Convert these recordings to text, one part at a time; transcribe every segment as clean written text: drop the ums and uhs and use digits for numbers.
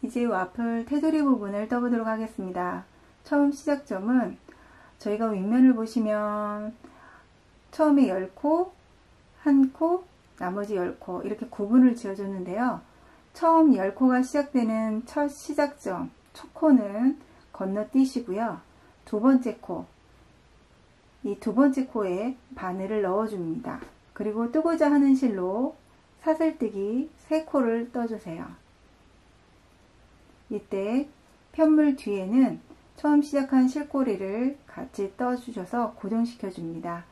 이제 와플 테두리 부분을 떠보도록 하겠습니다. 처음 시작점은 저희가 윗면을 보시면 처음에 10코, 1코, 나머지 10코 이렇게 구분을 지어줬는데요. 처음 10코가 시작되는 첫 시작점, 첫 코는 건너뛰시고요. 두 번째 코, 이 두 번째 코에 바늘을 넣어줍니다. 그리고 뜨고자 하는 실로 사슬뜨기 3코를 떠주세요. 이때 편물 뒤에는 처음 시작한 실꼬리를 같이 떠주셔서 고정시켜 줍니다.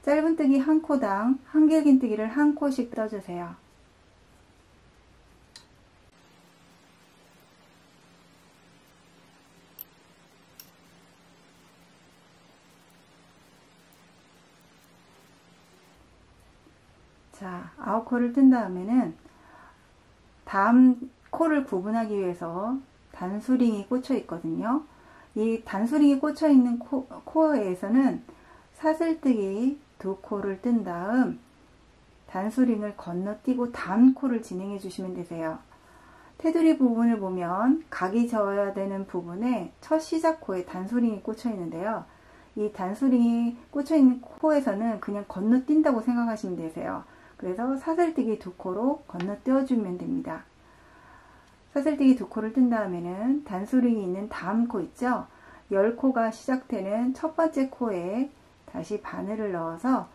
짧은뜨기 1코당 한길긴뜨기를 1코씩 떠주세요. 자, 9코를 뜬 다음에는 다음 코를 구분하기 위해서 단수링이 꽂혀 있거든요. 이 단수링이 꽂혀 있는 코어에서는 사슬뜨기 2코를 뜬 다음 단수링을 건너뛰고 다음 코를 진행해 주시면 되세요. 테두리 부분을 보면 각이 저어야 되는 부분에 첫 시작 코에 단수링이 꽂혀 있는데요. 이 단수링이 꽂혀 있는 코에서는 그냥 건너뛴다고 생각하시면 되세요. 그래서 사슬뜨기 2코로 건너뛰어 주면 됩니다. 사슬뜨기 2코를 뜬 다음에는 단수링이 있는 다음 코 있죠? 10코가 시작되는 첫 번째 코에 다시 바늘을 넣어서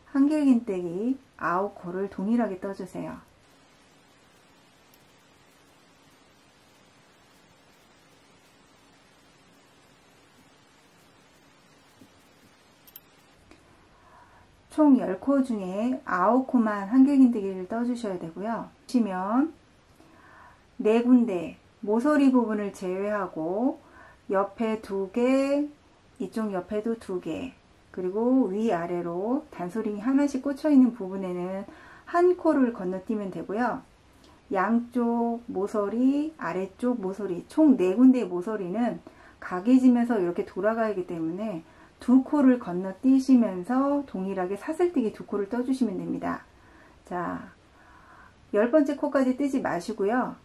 한길긴뜨기 9코를 동일하게 떠주세요. 총 10코 중에 9코만 한길긴뜨기를 떠주셔야 되고요. 보시면 4군데 모서리 부분을 제외하고 옆에 2개, 이쪽 옆에도 2개, 그리고 위아래로 단수링이 하나씩 꽂혀 있는 부분에는 1코를 건너뛰면 되고요. 양쪽 모서리, 아래쪽 모서리, 총 4군데의 모서리는 각이 지면서 이렇게 돌아가야 하기 때문에 2코를 건너뛰시면서 동일하게 사슬뜨기 2코를 떠주시면 됩니다. 자, 10번째 코까지 뜨지 마시고요.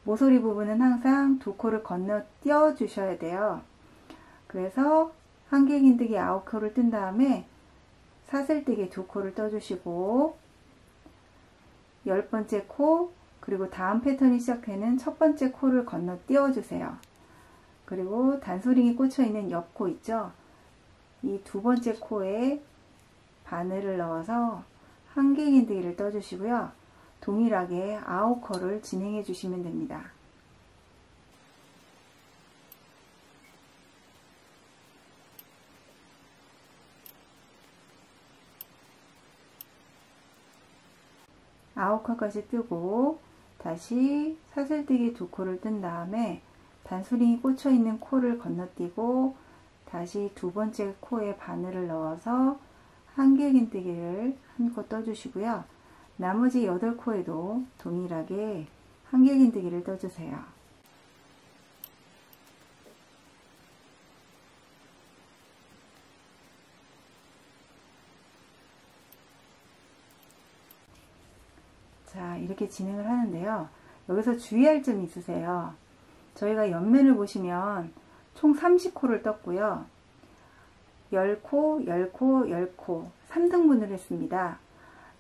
모서리 부분은 항상 2코를 건너뛰어 주셔야 돼요. 그래서 한길긴뜨기 9코를 뜬 다음에 사슬뜨기 2코를 떠주시고 10번째 코, 그리고 다음 패턴이 시작되는 첫 번째 코를 건너뛰어 주세요. 그리고 단수링이 꽂혀 있는 옆 코 있죠? 이 두 번째 코에 바늘을 넣어서 한길긴뜨기를 떠주시고요. 동일하게 9코를 진행해 주시면 됩니다. 아홉 코까지 뜨고 다시 사슬뜨기 2코를 뜬 다음에 단수링이 꽂혀 있는 코를 건너뛰고 다시 두 번째 코에 바늘을 넣어서 한길긴뜨기를 1코 떠주시고요. 나머지 8코에도 동일하게 한길긴뜨기를 떠주세요. 자, 이렇게 진행을 하는데요. 여기서 주의할 점이 있으세요. 저희가 옆면을 보시면 총 30코를 떴고요. 10코, 10코, 10코 3등분을 했습니다.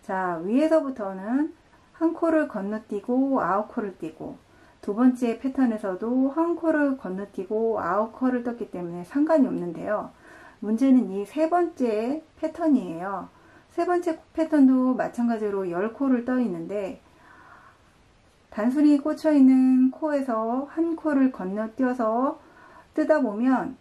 자, 위에서부터는 1코를 건너뛰고 9코를 띄고 두 번째 패턴에서도 1코를 건너뛰고 9코를 떴기 때문에 상관이 없는데요. 문제는 이 세 번째 패턴이에요. 세 번째 패턴도 마찬가지로 10코를 떠 있는데 단순히 꽂혀 있는 코에서 1코를 건너뛰어서 뜨다 보면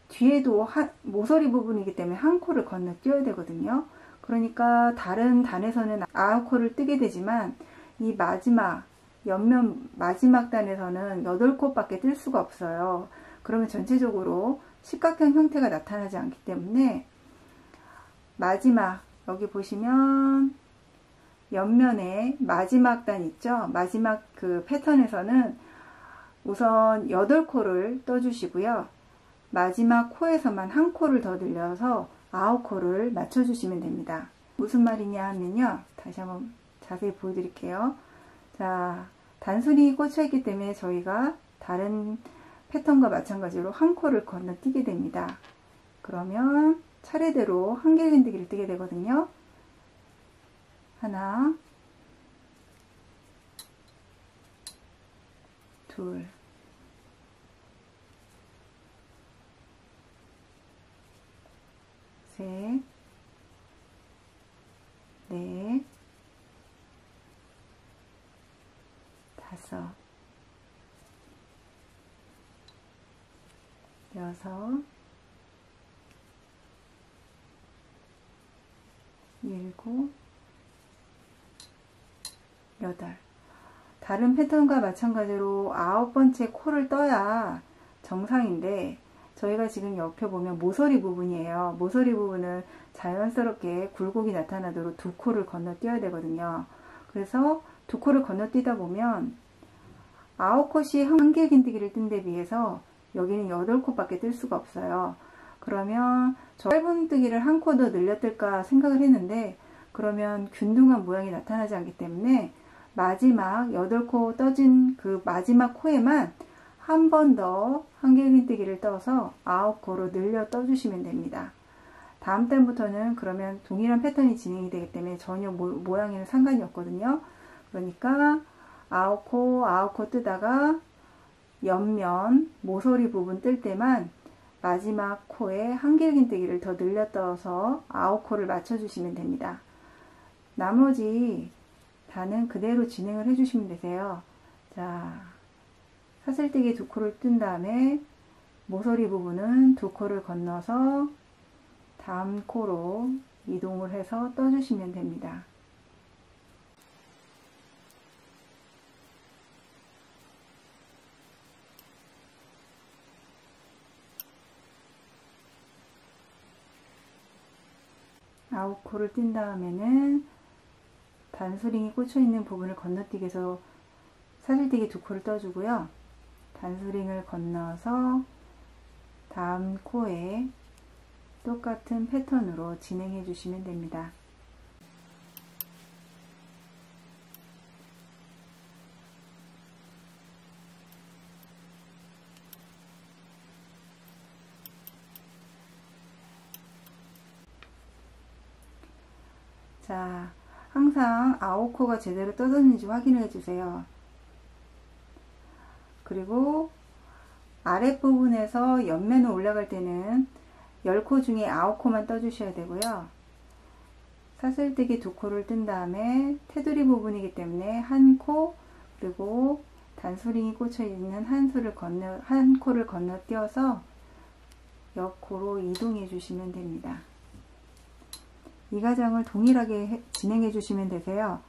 뒤에도 모서리 부분이기 때문에 1코를 건너뛰어야 되거든요. 그러니까 다른 단에서는 9코를 뜨게 되지만 이 마지막 옆면 마지막 단에서는 8코밖에 뜰 수가 없어요. 그러면 전체적으로 십각형 형태가 나타나지 않기 때문에 마지막 여기 보시면 옆면에 마지막 단 있죠? 마지막 그 패턴에서는 우선 8코를 떠주시고요. 마지막 코에서만 한 코를 더 늘려서 9코를 맞춰주시면 됩니다. 무슨 말이냐 하면요. 다시 한번 자세히 보여드릴게요. 자, 단순히 꽂혀있기 때문에 저희가 다른 패턴과 마찬가지로 한 코를 건너뛰게 됩니다. 그러면 차례대로 한길긴뜨기를 뜨게 되거든요. 하나, 둘, 셋, 넷, 다섯, 여섯, 일곱, 여덟. 다른 패턴과 마찬가지로 9번째 코를 떠야 정상인데 저희가 지금 옆에 보면 모서리 부분이에요. 모서리 부분은 자연스럽게 굴곡이 나타나도록 2코를 건너뛰어야 되거든요. 그래서 2코를 건너뛰다 보면 9콧이 한길긴뜨기를 뜬 데 비해서 여기는 8콧밖에 뜰 수가 없어요. 그러면 저 짧은뜨기를 한 코 더 늘려 뜰까 생각을 했는데 그러면 균등한 모양이 나타나지 않기 때문에 마지막 8코 떠진 그 마지막 코에만 한 번 더 한길긴뜨기를 떠서 9코로 늘려 떠주시면 됩니다. 다음 달부터는 그러면 동일한 패턴이 진행이 되기 때문에 전혀 모양에는 상관이 없거든요. 그러니까 9코 뜨다가 옆면 모서리 부분 뜰 때만 마지막 코에 한길긴뜨기를 더 늘려 떠서 9코를 맞춰주시면 됩니다. 나머지 단은 그대로 진행을 해주시면 되세요. 자, 사슬뜨기 2코를 뜬 다음에 모서리 부분은 2코를 건너서 다음 코로 이동을 해서 떠주시면 됩니다. 아홉 코를 뜬 다음에는 단수링이 꽂혀 있는 부분을 건너뛰기 위해서 사슬뜨기 2코를 떠주고요. 단수링을 건너서 다음 코에 똑같은 패턴으로 진행해 주시면 됩니다. 자, 항상 9코가 제대로 떠졌는지 확인을 해주세요. 그리고 아랫부분에서 옆면으로 올라갈 때는 10코 중에 9코만 떠주셔야 되고요. 사슬뜨기 2코를 뜬 다음에 테두리 부분이기 때문에 한 코, 그리고 단수링이 꽂혀 있는 한 코를 건너뛰어서 옆 코로 이동해 주시면 됩니다. 이 과정을 동일하게 진행해 주시면 되세요.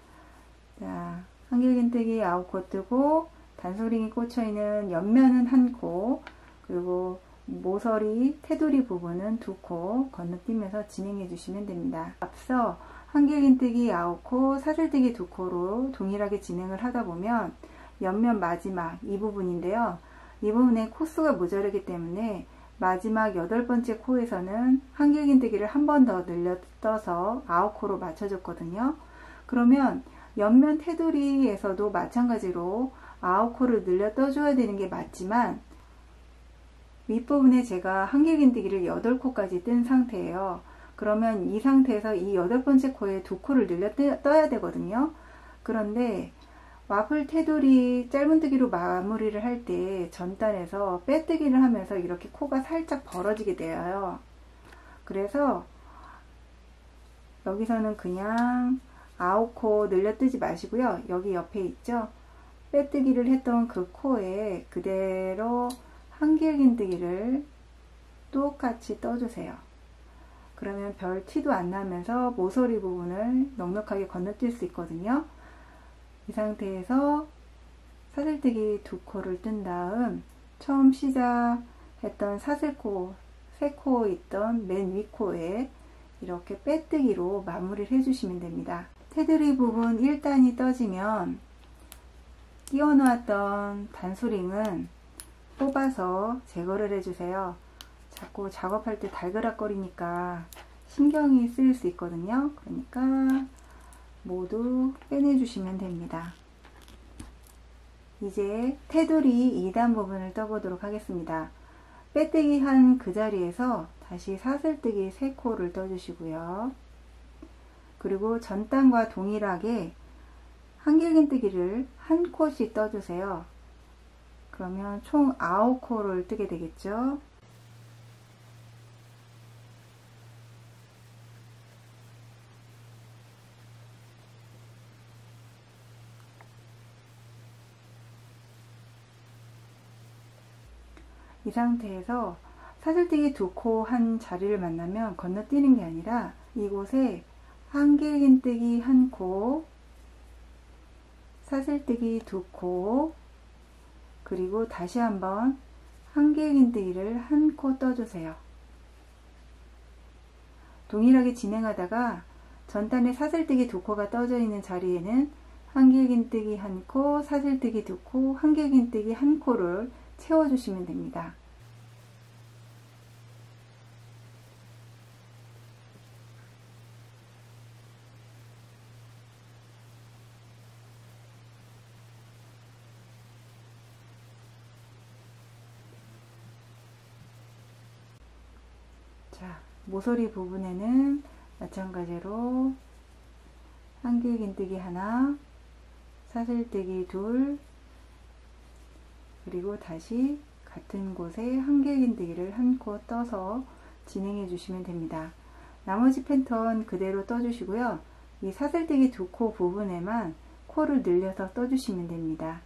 자, 한길긴뜨기 9코 뜨고 단수링이 꽂혀 있는 옆면은 한 코, 그리고 모서리 테두리 부분은 2코 건너뛰면서 진행해 주시면 됩니다. 앞서 한길긴뜨기 9코, 사슬뜨기 2코로 동일하게 진행을 하다 보면 옆면 마지막 이 부분인데요. 이 부분에 코수가 모자르기 때문에 마지막 8번째 코에서는 한길긴뜨기를 한 번 더 늘려 떠서 9코로 맞춰줬거든요. 그러면 옆면 테두리에서도 마찬가지로 9코를 늘려 떠줘야 되는 게 맞지만 윗부분에 제가 한길긴뜨기를 8코까지 뜬 상태예요. 그러면 이 상태에서 이 8번째 코에 2코를 늘려 떠야 되거든요. 그런데 와플 테두리 짧은뜨기로 마무리를 할 때 전단에서 빼뜨기를 하면서 이렇게 코가 살짝 벌어지게 돼요. 그래서 여기서는 그냥 9코 늘려 뜨지 마시고요. 여기 옆에 있죠? 빼뜨기를 했던 그 코에 그대로 한길긴뜨기를 똑같이 떠주세요. 그러면 별 티도 안 나면서 모서리 부분을 넉넉하게 건너뛸 수 있거든요. 이 상태에서 사슬뜨기 2코를 뜬 다음 처음 시작했던 사슬코 3코 있던 맨 윗코에 이렇게 빼뜨기로 마무리를 해주시면 됩니다. 테두리 부분 1단이 떠지면 끼워 놓았던 단수링은 뽑아서 제거를 해주세요. 자꾸 작업할 때 달그락거리니까 신경이 쓰일 수 있거든요. 그러니까 모두 빼내주시면 됩니다. 이제 테두리 2단 부분을 떠보도록 하겠습니다. 빼뜨기 한 그 자리에서 다시 사슬뜨기 3코를 떠주시고요. 그리고 전단과 동일하게 한길긴뜨기를 한 코씩 떠주세요. 그러면 총 9코를 뜨게 되겠죠. 이 상태에서 사슬뜨기 2코 한 자리를 만나면 건너뛰는 게 아니라 이곳에 한길긴뜨기 1코, 사슬뜨기 2코, 그리고 다시 한번 한길긴뜨기를 1코 떠주세요. 동일하게 진행하다가 전단에 사슬뜨기 2코가 떠져 있는 자리에는 한길긴뜨기 1코, 사슬뜨기 2코, 한길긴뜨기 1코를 채워주시면 됩니다. 자, 모서리 부분에는 마찬가지로 한길긴뜨기 하나, 사슬뜨기 둘, 그리고 다시 같은 곳에 한길긴뜨기를 1코 떠서 진행해 주시면 됩니다. 나머지 패턴 그대로 떠주시고요. 이 사슬뜨기 2코 부분에만 코를 늘려서 떠주시면 됩니다.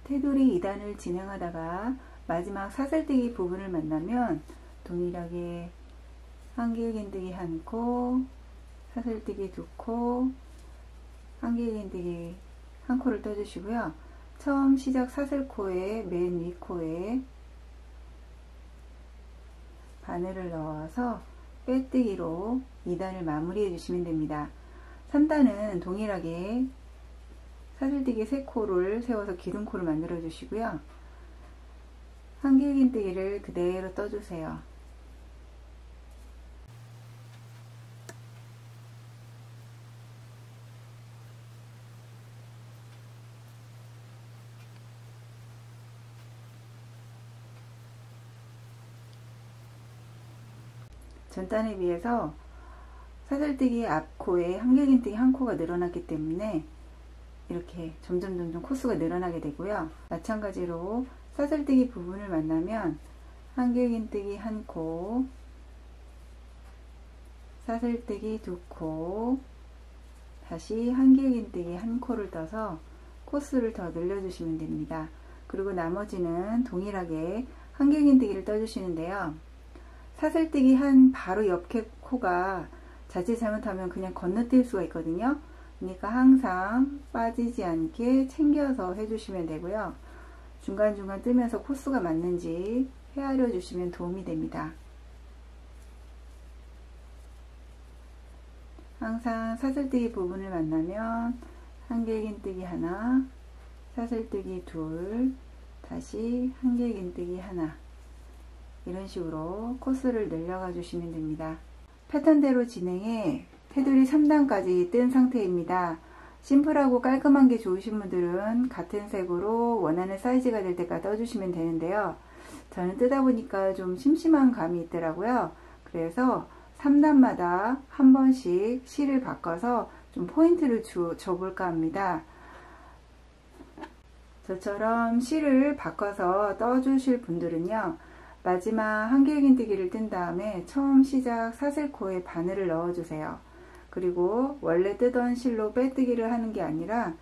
테두리 2단을 진행하다가 마지막 사슬뜨기 부분을 만나면 동일하게 한길긴뜨기 1코, 사슬뜨기 2코, 한길긴뜨기 1코를 떠주시고요. 처음 시작 사슬코의 맨 윗코에 바늘을 넣어서 빼뜨기로 2단을 마무리해 주시면 됩니다. 3단은 동일하게 사슬뜨기 3코를 세워서 기둥코를 만들어 주시고요. 한길긴뜨기를 그대로 떠주세요. 전단에 비해서 사슬뜨기 앞코에 한길긴뜨기 1코가 늘어났기 때문에 이렇게 점점 코수가 늘어나게 되고요. 마찬가지로 사슬뜨기 부분을 만나면 한길긴뜨기 1코, 사슬뜨기 2코, 다시 한길긴뜨기 1코를 떠서 코수를 더 늘려주시면 됩니다. 그리고 나머지는 동일하게 한길긴뜨기를 떠주시는데요. 사슬뜨기 한 바로 옆 코가 자칫 잘못하면 그냥 건너뛸 수가 있거든요. 그러니까 항상 빠지지 않게 챙겨서 해주시면 되고요. 중간중간 뜨면서 코수가 맞는지 헤아려 주시면 도움이 됩니다. 항상 사슬뜨기 부분을 만나면 한길긴뜨기 하나, 사슬뜨기 둘, 다시 한길긴뜨기 하나, 이런 식으로 코스를 늘려가 주시면 됩니다. 패턴대로 진행해 테두리 3단까지 뜬 상태입니다. 심플하고 깔끔한 게 좋으신 분들은 같은 색으로 원하는 사이즈가 될 때까지 떠주시면 되는데요. 저는 뜨다 보니까 좀 심심한 감이 있더라고요. 그래서 3단마다 한 번씩 실을 바꿔서 좀 포인트를 줘볼까 합니다. 저처럼 실을 바꿔서 떠주실 분들은요, 마지막 한길긴뜨기를 뜬 다음에 처음 시작 사슬코에 바늘을 넣어주세요. 그리고 원래 뜨던 실로 빼뜨기를 하는 게 아니라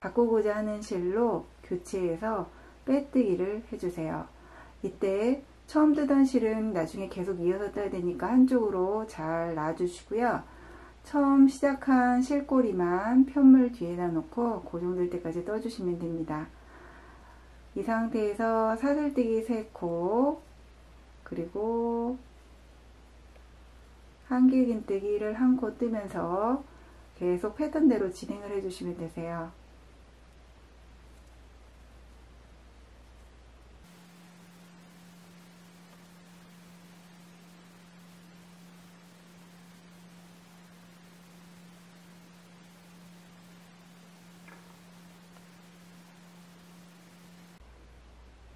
바꾸고자 하는 실로 교체해서 빼뜨기를 해주세요. 이때 처음 뜨던 실은 나중에 계속 이어서 떠야 되니까 한쪽으로 잘 놔주시고요. 처음 시작한 실꼬리만 편물 뒤에다 놓고 고정될 때까지 떠주시면 됩니다. 이 상태에서 사슬뜨기 3코, 그리고 한길긴뜨기를 1코 뜨면서 계속 패턴대로 진행을 해주시면 되세요.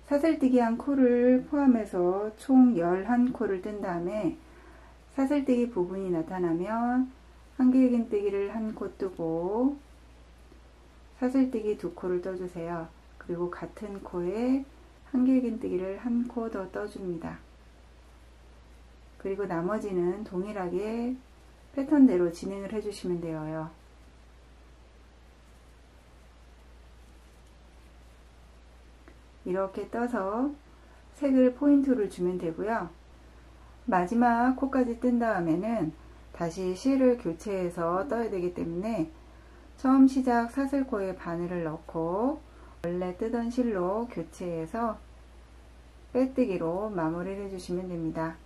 사슬뜨기 1코를 포함해서 총 11코를 뜬 다음에 사슬뜨기 부분이 나타나면 한길긴뜨기를 1코 뜨고 사슬뜨기 2코를 떠주세요. 그리고 같은 코에 한길긴뜨기를 1코 더 떠줍니다. 그리고 나머지는 동일하게 패턴대로 진행을 해주시면 돼요. 이렇게 떠서 색을 포인트를 주면 되고요. 마지막 코까지 뜬 다음에는 다시 실을 교체해서 떠야 되기 때문에 처음 시작 사슬코에 바늘을 넣고 원래 뜨던 실로 교체해서 빼뜨기로 마무리를 해주시면 됩니다.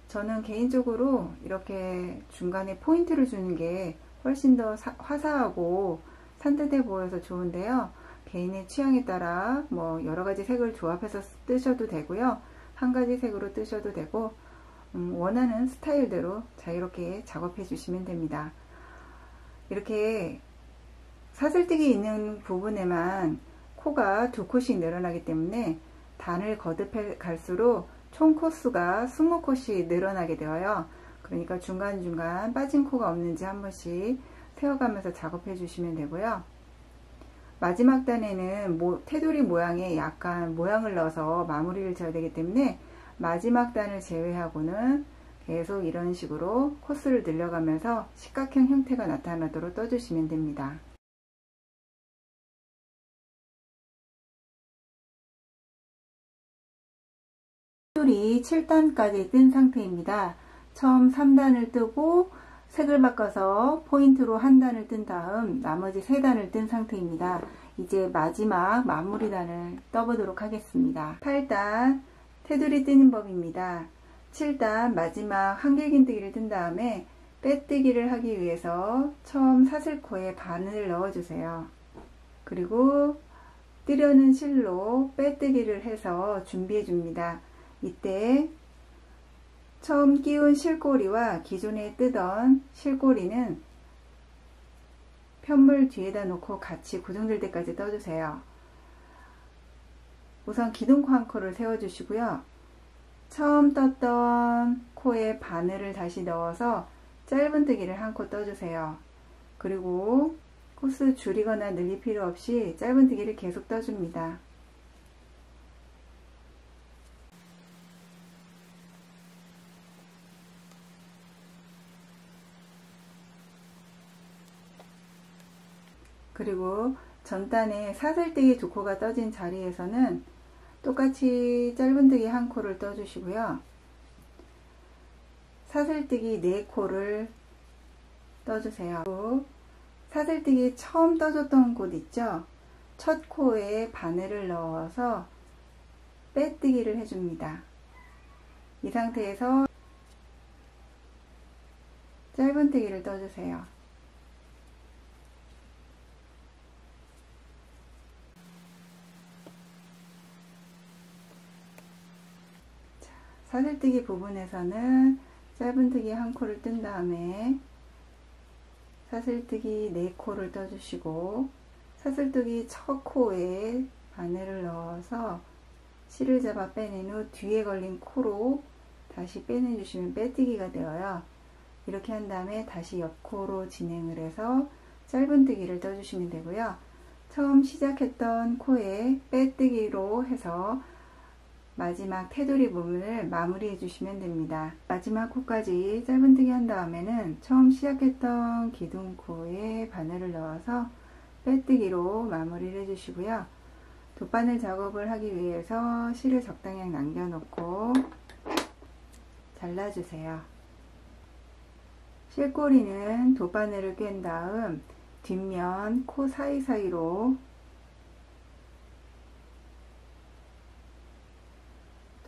저는 개인적으로 이렇게 중간에 포인트를 주는 게 훨씬 더 화사하고 산뜻해 보여서 좋은데요. 개인의 취향에 따라 뭐 여러가지 색을 조합해서 뜨셔도 되고요. 한 가지 색으로 뜨셔도 되고 원하는 스타일대로 자유롭게 작업해 주시면 됩니다. 이렇게 사슬뜨기 있는 부분에만 코가 2코씩 늘어나기 때문에 단을 거듭해 갈수록 총 코수가 20코씩 늘어나게 되어요. 그러니까 중간중간 빠진 코가 없는지 한 번씩 세어가면서 작업해 주시면 되고요. 마지막 단에는 테두리 모양에 약간 모양을 넣어서 마무리를 지어야 되기 때문에 마지막 단을 제외하고는 계속 이런 식으로 코스를 늘려가면서 십각형 형태가 나타나도록 떠주시면 됩니다. 테두리 7단까지 뜬 상태입니다. 처음 3단을 뜨고 색을 바꿔서 포인트로 한 단을 뜬 다음 나머지 3단을 뜬 상태입니다. 이제 마지막 마무리 단을 떠보도록 하겠습니다. 8단 테두리 뜨는 법입니다. 7단 마지막 한길긴뜨기를 뜬 다음에 빼뜨기를 하기 위해서 처음 사슬코에 바늘을 넣어주세요. 그리고 뜨려는 실로 빼뜨기를 해서 준비해 줍니다. 이때 처음 끼운 실꼬리와 기존에 뜨던 실꼬리는 편물 뒤에다 놓고 같이 고정될 때까지 떠주세요. 우선 기둥코 1코를 세워주시고요. 처음 떴던 코에 바늘을 다시 넣어서 짧은뜨기를 1코 떠주세요. 그리고 코스 줄이거나 늘릴 필요 없이 짧은뜨기를 계속 떠줍니다. 그리고 전단에 사슬뜨기 2코가 떠진 자리에서는 똑같이 짧은뜨기 1코를 떠주시고요. 사슬뜨기 4코를 떠주세요. 사슬뜨기 처음 떠줬던 곳 있죠? 첫 코에 바늘을 넣어서 빼뜨기를 해줍니다. 이 상태에서 짧은뜨기를 떠주세요. 사슬뜨기 부분에서는 짧은뜨기 1코를 뜬 다음에 사슬뜨기 4코를 떠주시고 사슬뜨기 첫 코에 바늘을 넣어서 실을 잡아 빼낸 후 뒤에 걸린 코로 다시 빼내주시면 빼뜨기가 되어요. 이렇게 한 다음에 다시 옆코로 진행을 해서 짧은뜨기를 떠주시면 되고요. 처음 시작했던 코에 빼뜨기로 해서 마지막 테두리 부분을 마무리해 주시면 됩니다. 마지막 코까지 짧은뜨기 한 다음에는 처음 시작했던 기둥코에 바늘을 넣어서 빼뜨기로 마무리를 해 주시고요. 돗바늘 작업을 하기 위해서 실을 적당히 남겨 놓고 잘라주세요. 실꼬리는 돗바늘을 꿰은 다음 뒷면 코 사이사이로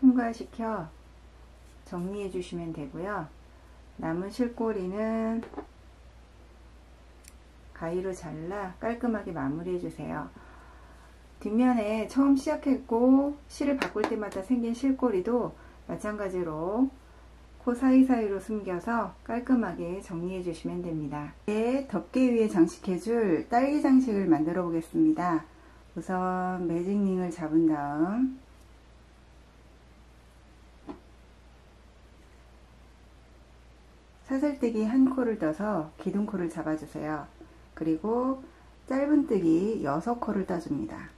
통과시켜 정리해 주시면 되고요. 남은 실꼬리는 가위로 잘라 깔끔하게 마무리해 주세요. 뒷면에 처음 시작했고 실을 바꿀 때마다 생긴 실꼬리도 마찬가지로 코 사이사이로 숨겨서 깔끔하게 정리해 주시면 됩니다. 이제 덮개 위에 장식해 줄 딸기 장식을 만들어 보겠습니다. 우선 매직링을 잡은 다음 사슬뜨기 한 코를 떠서 기둥코를 잡아주세요. 그리고 짧은뜨기 6코를 떠줍니다.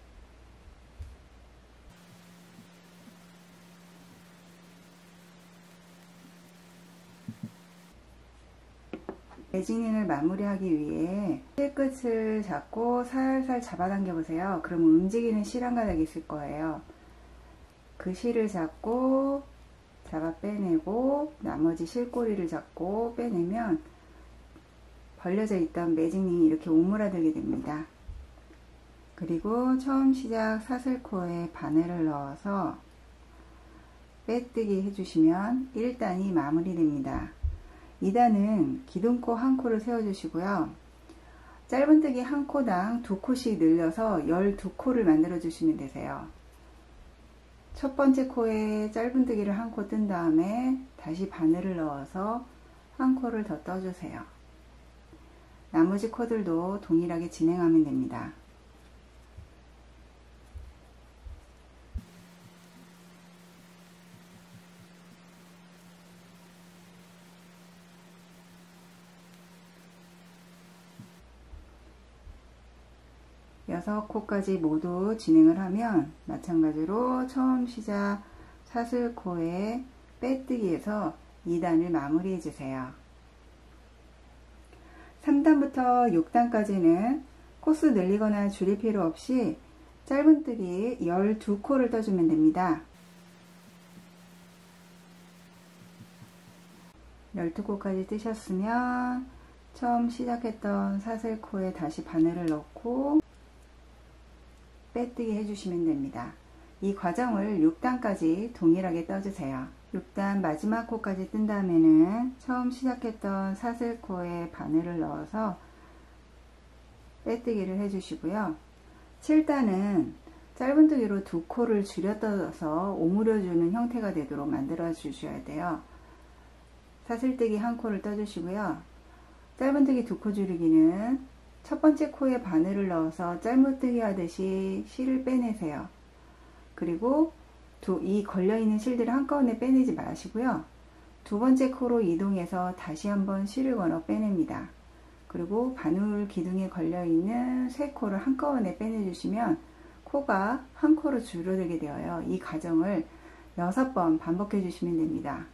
매직링을 마무리하기 위해 실끝을 잡고 살살 잡아당겨 보세요. 그럼 움직이는 실 한 가닥이 있을 거예요. 그 실을 잡고 잡아 빼내고 나머지 실꼬리를 잡고 빼내면 벌려져 있던 매직링이 이렇게 오므라들게 됩니다. 그리고 처음 시작 사슬코에 바늘을 넣어서 빼뜨기 해주시면 1단이 마무리됩니다. 2단은 기둥코 한 코를 세워주시고요. 짧은뜨기 한 코당 2코씩 늘려서 12코를 만들어 주시면 되세요. 첫 번째 코에 짧은뜨기를 한 코 뜬 다음에 다시 바늘을 넣어서 한 코를 더 떠주세요. 나머지 코들도 동일하게 진행하면 됩니다. 여섯 코까지 모두 진행을 하면 마찬가지로 처음 시작 사슬코에 빼뜨기에서 2단을 마무리해 주세요. 3단부터 6단까지는 코스 늘리거나 줄일 필요 없이 짧은뜨기 12코를 떠주면 됩니다. 12코까지 뜨셨으면 처음 시작했던 사슬코에 다시 바늘을 넣고 빼뜨기 해주시면 됩니다. 이 과정을 6단까지 동일하게 떠주세요. 6단 마지막 코까지 뜬 다음에는 처음 시작했던 사슬코에 바늘을 넣어서 빼뜨기를 해주시고요. 7단은 짧은뜨기로 2코를 줄여 떠서 오므려주는 형태가 되도록 만들어 주셔야 돼요. 사슬뜨기 한 코를 떠주시고요. 짧은뜨기 2코 줄이기는 첫 번째 코에 바늘을 넣어서 짧은뜨기 하듯이 실을 빼내세요. 그리고 이 걸려있는 실들을 한꺼번에 빼내지 마시고요. 두 번째 코로 이동해서 다시 한번 실을 걸어 빼냅니다. 그리고 바늘 기둥에 걸려있는 세 코를 한꺼번에 빼내주시면 코가 한 코로 줄어들게 되어요. 이 과정을 6번 반복해 주시면 됩니다.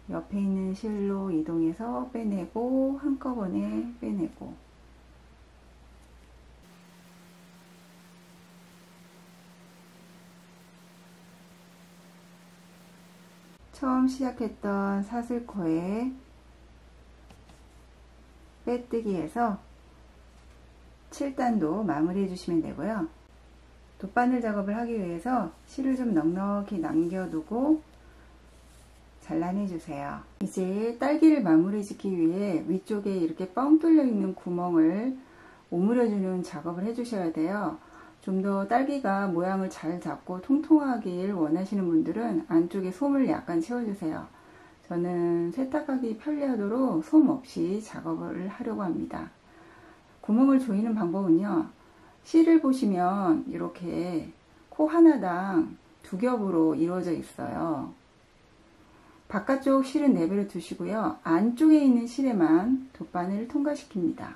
옆에 있는 실로 이동해서 빼내고 한꺼번에 빼내고 처음 시작했던 사슬코에 빼뜨기해서 7단도 마무리해 주시면 되고요. 돗바늘 작업을 하기 위해서 실을 좀 넉넉히 남겨두고 잘라내 주세요. 이제 딸기를 마무리 짓기 위해 위쪽에 이렇게 뻥 뚫려 있는 구멍을 오므려주는 작업을 해 주셔야 돼요. 좀 더 딸기가 모양을 잘 잡고 통통하길 원하시는 분들은 안쪽에 솜을 약간 채워주세요. 저는 세탁하기 편리하도록 솜 없이 작업을 하려고 합니다. 구멍을 조이는 방법은요, 실을 보시면 이렇게 코 하나당 2겹으로 이루어져 있어요. 바깥쪽 실은 내버려 두시고요. 안쪽에 있는 실에만 돗바늘을 통과시킵니다.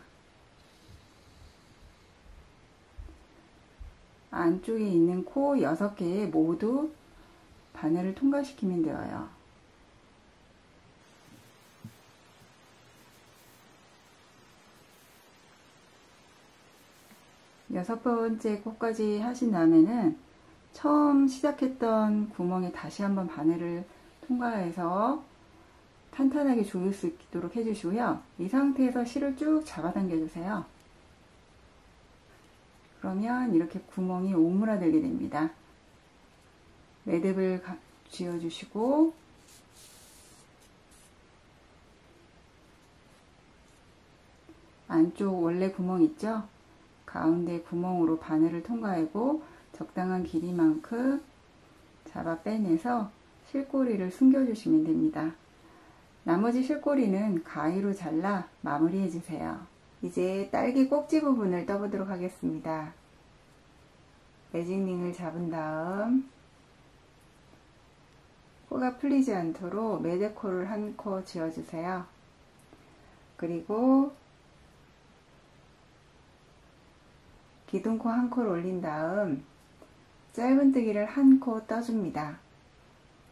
안쪽에 있는 코 6개에 모두 바늘을 통과시키면 되어요. 여섯 번째 코까지 하신 다음에는 처음 시작했던 구멍에 다시 한번 바늘을 통과해서 탄탄하게 조일 수 있도록 해주시고요. 이 상태에서 실을 쭉 잡아당겨 주세요. 그러면 이렇게 구멍이 오므라들게 됩니다. 매듭을 쥐어주시고 안쪽 원래 구멍 있죠? 가운데 구멍으로 바늘을 통과하고 적당한 길이만큼 잡아 빼내서 실꼬리를 숨겨주시면 됩니다. 나머지 실꼬리는 가위로 잘라 마무리해 주세요. 이제 딸기 꼭지 부분을 떠보도록 하겠습니다. 매직링을 잡은 다음 코가 풀리지 않도록 매듭코를 한 코 지어주세요. 그리고 기둥코 한 코를 올린 다음 짧은뜨기를 한 코 떠줍니다.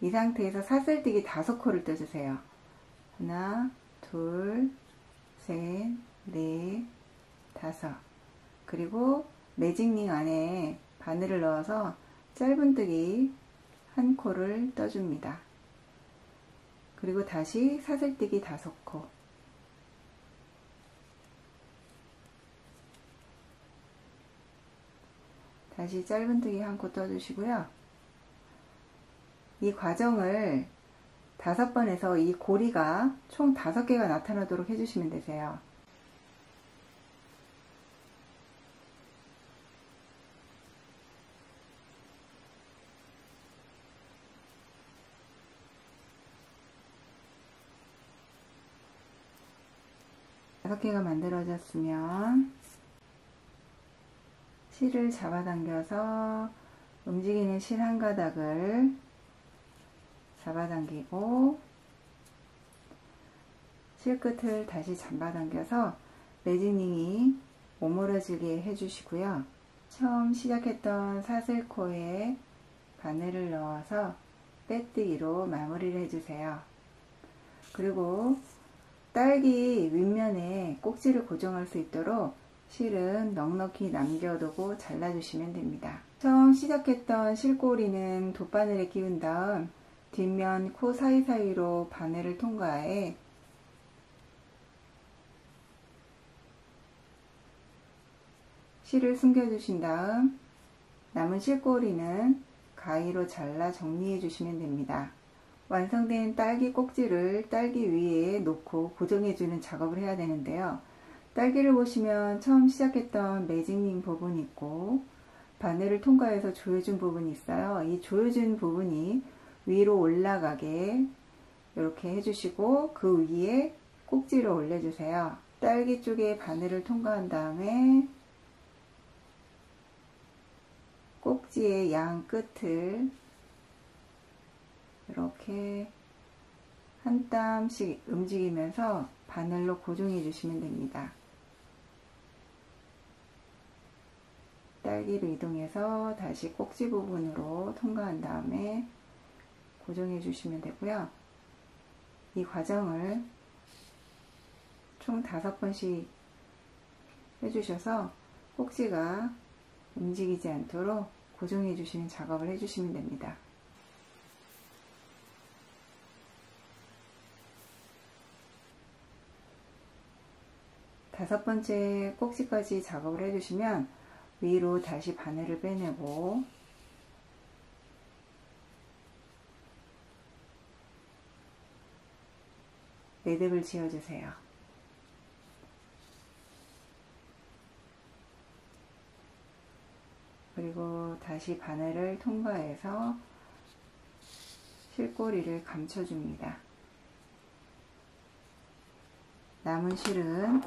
이 상태에서 사슬뜨기 5코를 떠주세요. 하나, 둘, 셋, 넷, 5. 그리고 매직링 안에 바늘을 넣어서 짧은뜨기 한 코를 떠줍니다. 그리고 다시 사슬뜨기 5코. 다시 짧은뜨기 한 코 떠주시고요. 이 과정을 5번 해서 이 고리가 총 5개가 나타나도록 해주시면 되세요. 다섯 개가 만들어졌으면 실을 잡아당겨서 움직이는 실 한 가닥을 잡아당기고 실끝을 다시 잡아당겨서 매직링이 오므러지게 해주시고요. 처음 시작했던 사슬코에 바늘을 넣어서 빼뜨기로 마무리를 해주세요. 그리고 딸기 윗면에 꼭지를 고정할 수 있도록 실은 넉넉히 남겨두고 잘라주시면 됩니다. 처음 시작했던 실꼬리는 돗바늘에 끼운 다음 뒷면 코 사이사이로 바늘을 통과해 실을 숨겨주신 다음 남은 실꼬리는 가위로 잘라 정리해 주시면 됩니다. 완성된 딸기 꼭지를 딸기 위에 놓고 고정해주는 작업을 해야 되는데요. 딸기를 보시면 처음 시작했던 매직링 부분이 있고 바늘을 통과해서 조여준 부분이 있어요. 이 조여준 부분이 위로 올라가게 이렇게 해주시고 그 위에 꼭지를 올려주세요. 딸기 쪽에 바늘을 통과한 다음에 꼭지의 양 끝을 이렇게 한 땀씩 움직이면서 바늘로 고정해 주시면 됩니다. 딸기로 이동해서 다시 꼭지 부분으로 통과한 다음에 고정해 주시면 되고요. 이 과정을 총 5번씩 해주셔서 꼭지가 움직이지 않도록 고정해 주시는 작업을 해주시면 됩니다. 다섯 번째 꼭지까지 작업을 해주시면 위로 다시 바늘을 빼내고 매듭을 지어주세요. 그리고 다시 바늘을 통과해서 실꼬리를 감춰줍니다. 남은 실은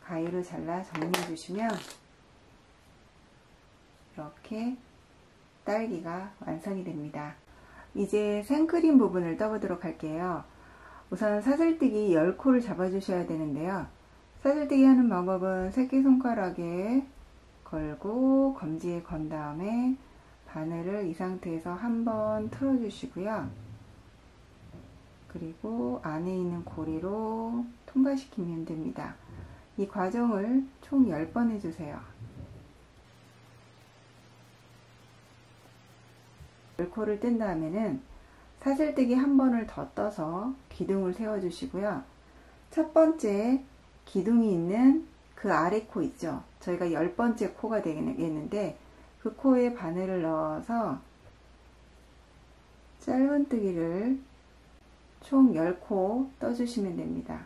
가위로 잘라 정리해 주시면 이렇게 딸기가 완성이 됩니다. 이제 생크림 부분을 떠보도록 할게요. 우선 사슬뜨기 10코를 잡아주셔야 되는데요. 사슬뜨기 하는 방법은 새끼손가락에 걸고 검지에 건 다음에 바늘을 이 상태에서 한번 틀어주시고요. 그리고 안에 있는 고리로 통과시키면 됩니다. 이 과정을 총 10번 해주세요. 10코를 뜬 다음에는 사슬뜨기 한 번을 더 떠서 기둥을 세워 주시고요. 첫 번째 기둥이 있는 그 아래 코 있죠. 저희가 10번째 코가 되겠는데 그 코에 바늘을 넣어서 짧은뜨기를 총 10코 떠주시면 됩니다.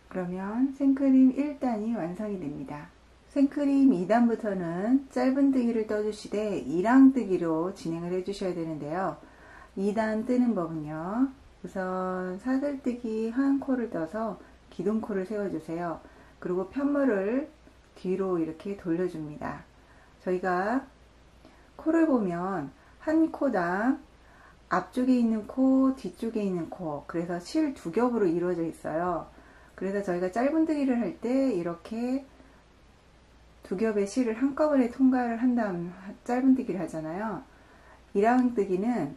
그러면 생크림 1단이 완성이 됩니다. 생크림 2단부터는 짧은뜨기를 떠주시되 2랑뜨기로 진행을 해주셔야 되는데요. 2단 뜨는 법은요. 우선 사슬뜨기 한 코를 떠서 기둥코를 세워주세요. 그리고 편물을 뒤로 이렇게 돌려줍니다. 저희가 코를 보면 한 코당 앞쪽에 있는 코, 뒤쪽에 있는 코, 그래서 실 두 겹으로 이루어져 있어요. 그래서 저희가 짧은뜨기를 할 때 이렇게 두 겹의 실을 한꺼번에 통과를 한 다음 짧은뜨기를 하잖아요. 2랑뜨기는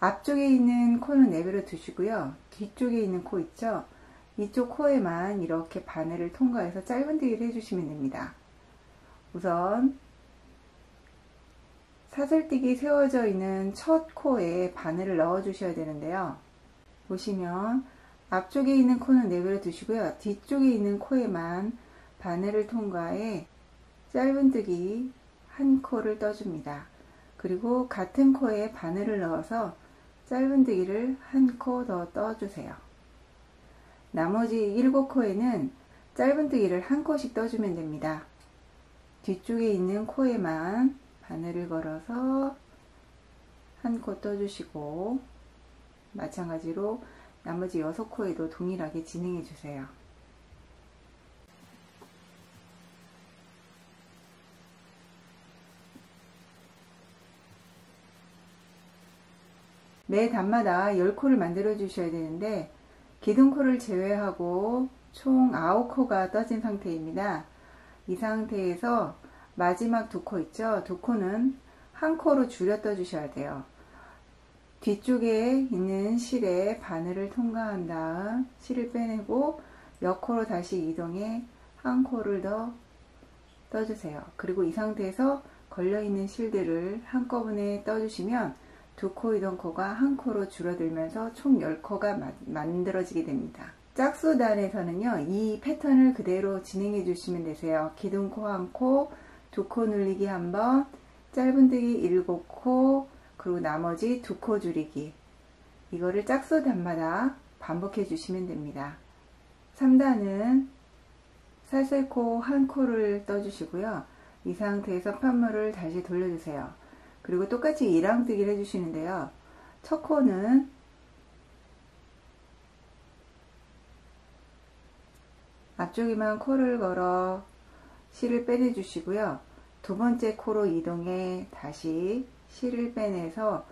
앞쪽에 있는 코는 내버려 두시고요. 뒤쪽에 있는 코 있죠? 이쪽 코에만 이렇게 바늘을 통과해서 짧은뜨기를 해주시면 됩니다. 우선 사슬뜨기 세워져 있는 첫 코에 바늘을 넣어 주셔야 되는데요. 보시면 앞쪽에 있는 코는 내버려 두시고요. 뒤쪽에 있는 코에만 바늘을 통과해 짧은뜨기 한 코를 떠줍니다. 그리고 같은 코에 바늘을 넣어서 짧은뜨기를 한 코 더 떠주세요. 나머지 7코에는 짧은뜨기를 한 코씩 떠주면 됩니다. 뒤쪽에 있는 코에만 바늘을 걸어서 한 코 떠주시고 마찬가지로 나머지 6코에도 동일하게 진행해 주세요. 매 단마다 10코를 만들어 주셔야 되는데 기둥코를 제외하고 총 9코가 떠진 상태입니다. 이 상태에서 마지막 2코 있죠? 2코는 한 코로 줄여 떠 주셔야 돼요. 뒤쪽에 있는 실에 바늘을 통과한 다음 실을 빼내고 옆코로 다시 이동해 한 코를 더 떠주세요. 그리고 이 상태에서 걸려있는 실들을 한꺼번에 떠주시면 2코 이동 코가 한 코로 줄어들면서 총 10코가 만들어지게 됩니다. 짝수단에서는요, 이 패턴을 그대로 진행해 주시면 되세요. 기둥코 한 코, 2코 눌리기 한 번, 짧은뜨기 7코, 그리고 나머지 2코 줄이기. 이거를 짝수단마다 반복해 주시면 됩니다. 3단은 사슬코 한 코를 떠주시고요. 이 상태에서 편물을 다시 돌려주세요. 그리고 똑같이 2랑뜨기를 해주시는데요. 첫 코는 앞쪽에만 코를 걸어 실을 빼내 주시고요. 두 번째 코로 이동해 다시 실을 빼내서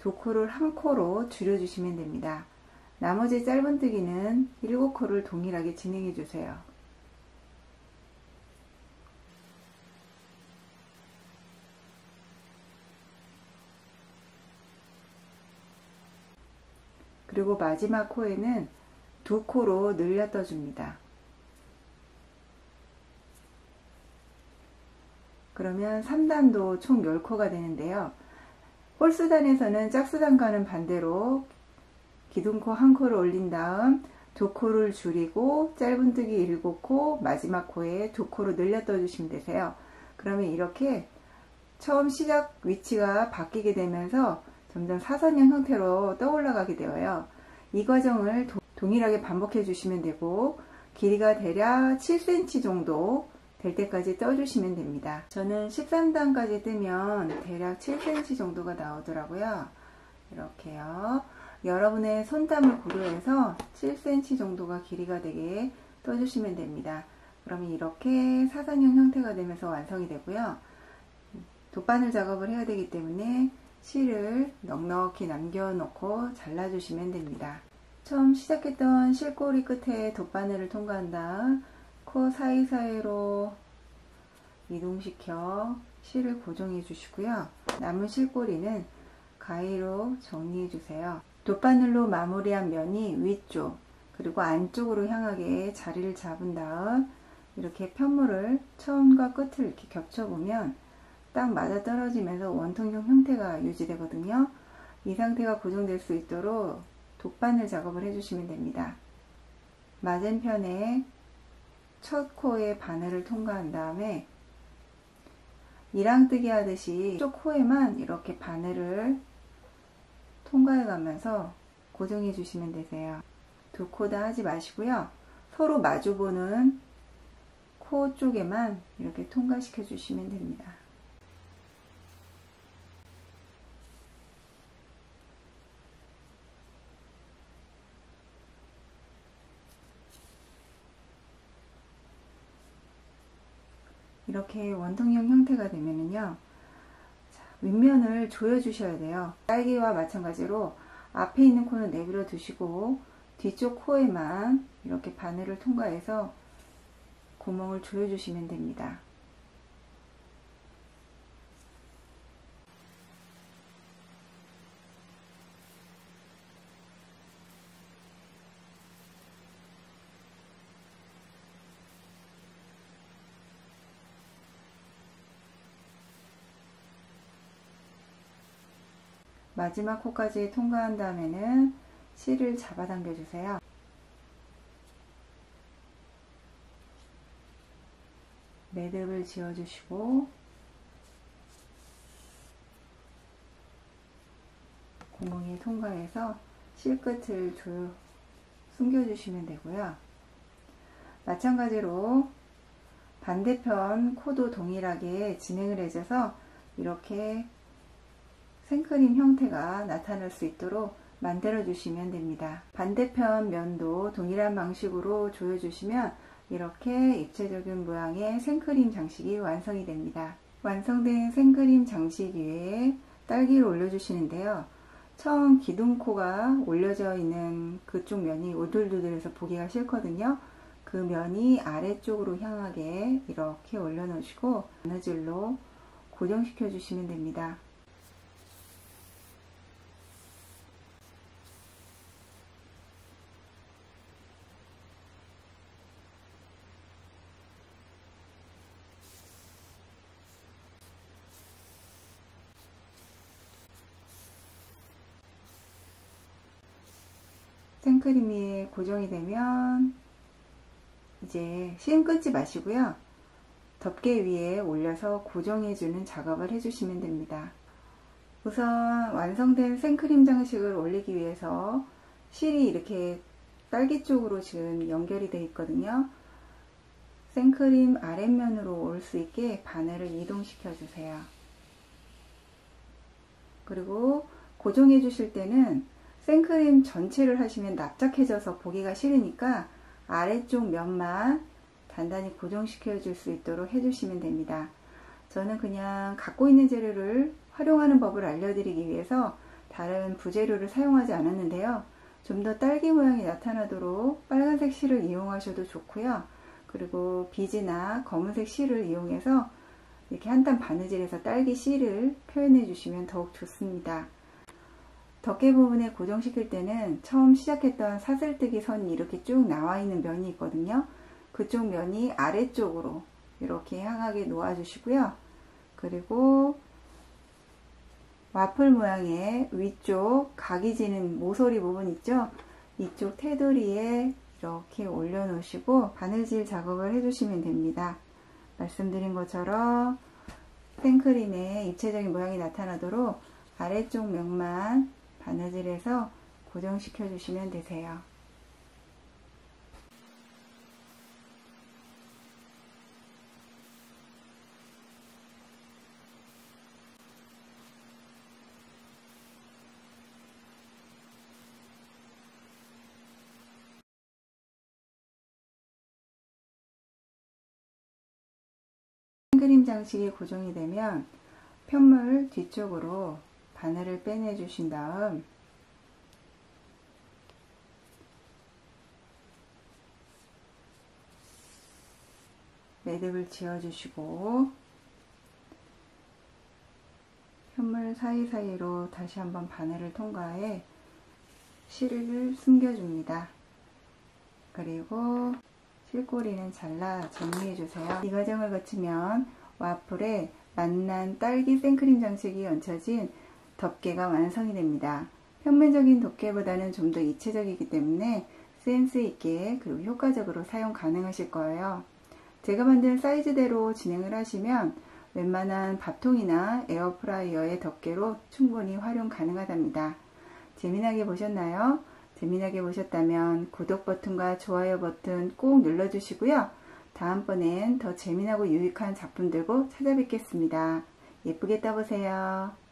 2코를 한 코로 줄여 주시면 됩니다. 나머지 짧은뜨기는 7코를 동일하게 진행해 주세요. 그리고 마지막 코에는 2코로 늘려 떠줍니다. 그러면 3단도 총 10코가 되는데요. 홀수단에서는 짝수단과는 반대로 기둥코 한 코를 올린 다음 2코를 줄이고 짧은뜨기 7코, 마지막 코에 2코로 늘려 떠주시면 되세요. 그러면 이렇게 처음 시작 위치가 바뀌게 되면서 점점 사선형 형태로 떠올라가게 되어요. 이 과정을 동일하게 반복해 주시면 되고 길이가 대략 7cm 정도 될 때까지 떠주시면 됩니다. 저는 13단까지 뜨면 대략 7cm 정도가 나오더라고요. 이렇게요. 여러분의 손땀을 고려해서 7cm 정도가 길이가 되게 떠주시면 됩니다. 그러면 이렇게 사선형 형태가 되면서 완성이 되고요. 돗바늘 작업을 해야 되기 때문에 실을 넉넉히 남겨놓고 잘라주시면 됩니다. 처음 시작했던 실꼬리 끝에 돗바늘을 통과한 다음 코 사이사이로 이동시켜 실을 고정해 주시고요. 남은 실꼬리는 가위로 정리해 주세요. 돗바늘로 마무리한 면이 위쪽 그리고 안쪽으로 향하게 자리를 잡은 다음 이렇게 편물을 처음과 끝을 이렇게 겹쳐보면 딱 맞아 떨어지면서 원통형 형태가 유지되거든요. 이 상태가 고정될 수 있도록 돗바늘 작업을 해주시면 됩니다. 맞은편에 첫 코에 바늘을 통과한 다음에 이랑뜨기 하듯이 이쪽 코에만 이렇게 바늘을 통과해 가면서 고정해 주시면 되세요. 두 코 다 하지 마시고요. 서로 마주보는 코 쪽에만 이렇게 통과시켜 주시면 됩니다. 이렇게 원통형 형태가 되면은요, 윗면을 조여 주셔야 돼요. 딸기와 마찬가지로 앞에 있는 코는 내버려 두시고 뒤쪽 코에만 이렇게 바늘을 통과해서 구멍을 조여 주시면 됩니다. 마지막 코까지 통과한 다음에는 실을 잡아당겨 주세요. 매듭을 지어 주시고 구멍에 통과해서 실 끝을 숨겨 주시면 되고요. 마찬가지로 반대편 코도 동일하게 진행을 해줘서 이렇게 생크림 형태가 나타날 수 있도록 만들어 주시면 됩니다. 반대편 면도 동일한 방식으로 조여 주시면 이렇게 입체적인 모양의 생크림 장식이 완성이 됩니다. 완성된 생크림 장식 위에 딸기를 올려 주시는데요. 처음 기둥코가 올려져 있는 그쪽 면이 오돌도돌해서 보기가 싫거든요. 그 면이 아래쪽으로 향하게 이렇게 올려 놓으시고 바느질로 고정시켜 주시면 됩니다. 생크림이 고정이 되면 이제 심 끊지 마시고요. 덮개 위에 올려서 고정해주는 작업을 해주시면 됩니다. 우선 완성된 생크림 장식을 올리기 위해서 실이 이렇게 딸기 쪽으로 지금 연결이 되어 있거든요. 생크림 아랫면으로 올 수 있게 바늘을 이동시켜 주세요. 그리고 고정해 주실 때는 생크림 전체를 하시면 납작해져서 보기가 싫으니까 아래쪽 면만 단단히 고정시켜 줄 수 있도록 해주시면 됩니다. 저는 그냥 갖고 있는 재료를 활용하는 법을 알려드리기 위해서 다른 부재료를 사용하지 않았는데요. 좀 더 딸기 모양이 나타나도록 빨간색 실을 이용하셔도 좋고요. 그리고 비즈나 검은색 실을 이용해서 이렇게 한 땀 바느질해서 딸기 실을 표현해 주시면 더욱 좋습니다. 덮개 부분에 고정시킬 때는 처음 시작했던 사슬뜨기 선이 이렇게 쭉 나와 있는 면이 있거든요. 그쪽 면이 아래쪽으로 이렇게 향하게 놓아 주시고요. 그리고 와플 모양의 위쪽 각이 지는 모서리 부분 있죠? 이쪽 테두리에 이렇게 올려 놓으시고 바느질 작업을 해주시면 됩니다. 말씀드린 것처럼 생크림의 입체적인 모양이 나타나도록 아래쪽 면만 바느질해서 고정시켜 주시면 되세요. 생크림 장식이 고정이 되면 편물 뒤쪽으로 바늘을 빼내 주신 다음 매듭을 지어 주시고 현물 사이사이로 다시 한번 바늘을 통과해 실을 숨겨줍니다. 그리고 실꼬리는 잘라 정리해주세요. 이 과정을 거치면 와플에 맛난 딸기 생크림 장식이 얹혀진 덮개가 완성이 됩니다. 평면적인 덮개보다는 좀 더 입체적이기 때문에 센스 있게 그리고 효과적으로 사용 가능하실 거예요. 제가 만든 사이즈대로 진행을 하시면 웬만한 밥통이나 에어프라이어의 덮개로 충분히 활용 가능하답니다. 재미나게 보셨나요? 재미나게 보셨다면 구독 버튼과 좋아요 버튼 꼭 눌러주시고요. 다음번엔 더 재미나고 유익한 작품 들고 찾아뵙겠습니다. 예쁘게 떠보세요.